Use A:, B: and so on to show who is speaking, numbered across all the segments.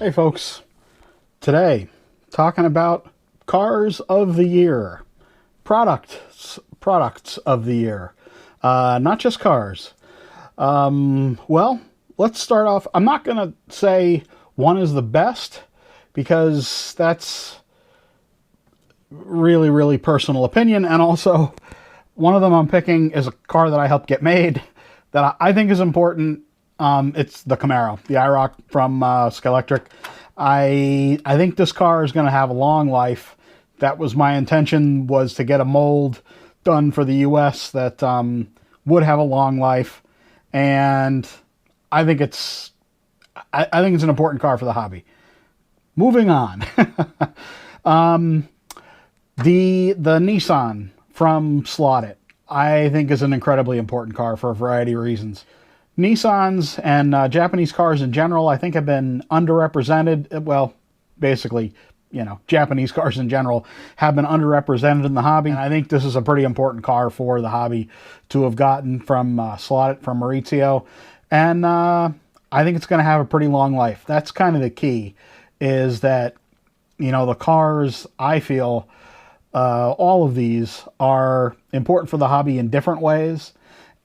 A: Hey folks, today talking about cars of the year, products of the year, not just cars. Well, let's start off. I'm not going to say one is the best because that's really, really personal opinion. And also, one of them I'm picking is a car that I helped get made that I think is important. It's the Camaro, the IROC from Skelectric. I think this car is going to have a long life. That was my intention, was to get a mold done for the U.S. that would have a long life, and I think it's an important car for the hobby. Moving on, the Nissan from Slot I think is an incredibly important car for a variety of reasons. Nissans and Japanese cars in general, I think, have been underrepresented. Well, basically, Japanese cars in general have been underrepresented in the hobby. And I think this is a pretty important car for the hobby to have gotten from Slot from Maurizio. And I think it's going to have a pretty long life. That's kind of the key, is that, the cars, I feel, all of these are important for the hobby in different ways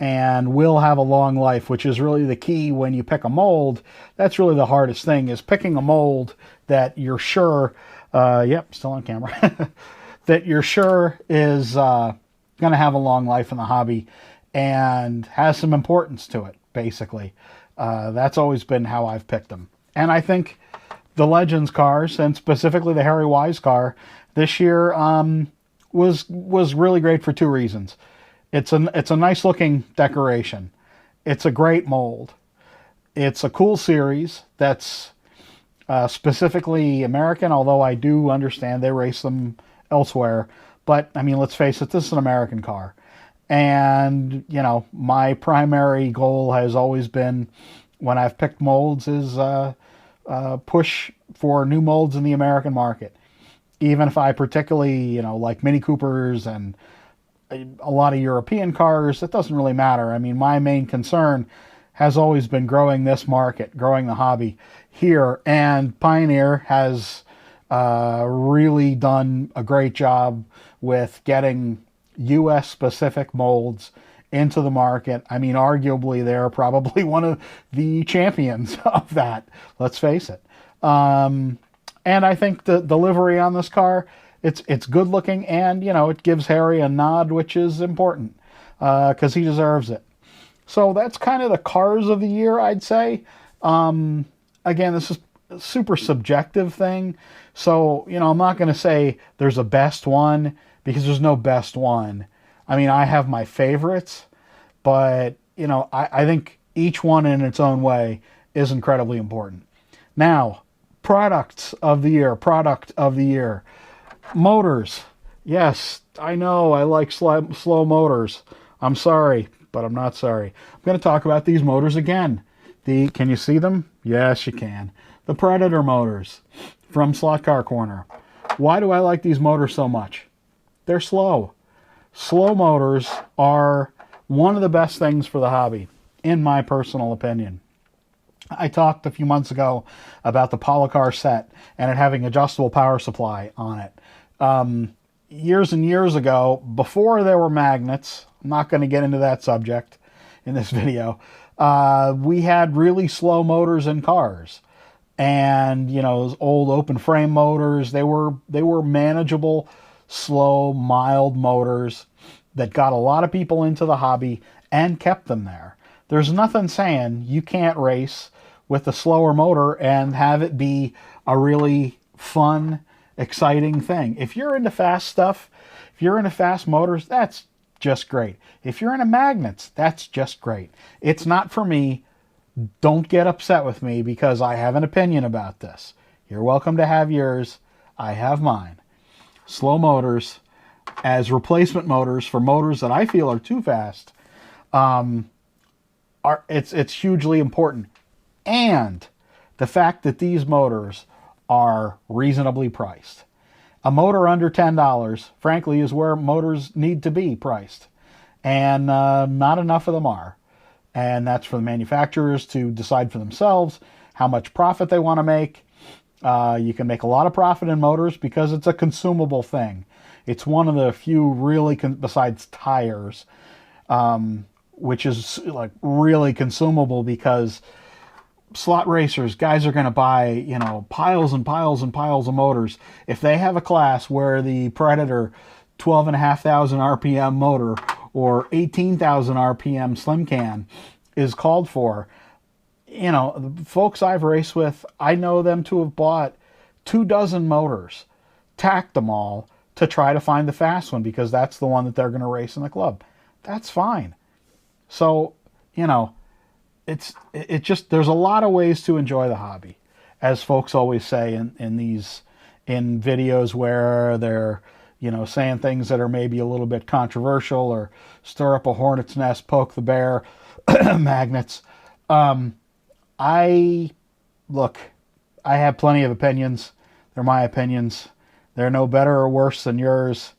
A: and will have a long life, which is really the key when you pick a mold. That's really the hardest thing, is picking a mold that you're sure, yep, still on camera, that you're sure is going to have a long life in the hobby and has some importance to it, basically. That's always been how I've picked them. And I think the Legends cars, and specifically the Harry Wise car, this year was really great for two reasons. It's a nice looking decoration. It's a great mold. It's a cool series that's specifically American, although I do understand they race them elsewhere. But, I mean, let's face it, this is an American car. And, my primary goal has always been, when I've picked molds, is push for new molds in the American market. Even if I particularly, like Mini Coopers and a lot of European cars, it doesn't really matter. I mean, my main concern has always been growing this market, growing the hobby here. And Pioneer has really done a great job with getting U.S.-specific molds into the market. I mean, arguably, they're probably one of the champions of that, let's face it. And I think the livery on this car, it's good looking, and it gives Harry a nod, which is important because he deserves it. So that's kind of the cars of the year, I'd say. Again, this is a super subjective thing, so I'm not going to say there's a best one, because there's no best one. I mean, I have my favorites, but I think each one in its own way is incredibly important. Now, products of the year. Motors. Yes, I know I like slow motors. I'm sorry, but I'm not sorry. I'm going to talk about these motors again. Can you see them? Yes, you can. The Predator motors from Slot Car Corner. Why do I like these motors so much? They're slow. Slow motors are one of the best things for the hobby, in my personal opinion. I talked a few months ago about the Polycar set and it having adjustable power supply on it. Years and years ago, before there were magnets, I'm not going to get into that subject in this video, we had really slow motors in cars. And, those old open frame motors, they were manageable, slow, mild motors that got a lot of people into the hobby and kept them there. There's nothing saying you can't race with a slower motor and have it be a really fun, exciting thing. If you're into fast stuff, if you're into fast motors, that's just great. If you're into magnets, that's just great. It's not for me. Don't get upset with me because I have an opinion about this. You're welcome to have yours. I have mine. Slow motors as replacement motors for motors that I feel are too fast, it's hugely important. And the fact that these motors are reasonably priced. A motor under $10, frankly, is where motors need to be priced. And not enough of them are. And that's for the manufacturers to decide for themselves how much profit they want to make. You can make a lot of profit in motors because it's a consumable thing. It's one of the few really, besides tires, which is like really consumable, because slot racers, guys are going to buy, piles and piles and piles of motors. If they have a class where the Predator 12,500 RPM motor or 18,000 RPM slim can is called for, the folks I've raced with, I know them to have bought 24 motors, tacked them all to try to find the fast one, because that's the one that they're going to race in the club. That's fine. So, it just, there's a lot of ways to enjoy the hobby, as folks always say in videos where they're saying things that are maybe a little bit controversial or stir up a hornet's nest, poke the bear, magnets. I have plenty of opinions. They're my opinions. They're no better or worse than yours,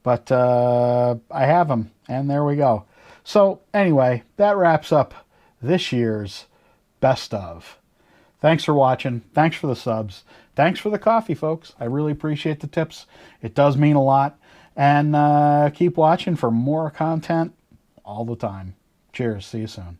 A: but I have them, and there we go. So anyway, that wraps up this year's best of. Thanks for watching. Thanks for the subs. Thanks for the coffee, folks. I really appreciate the tips. It does mean a lot. And keep watching for more content all the time. Cheers. See you soon.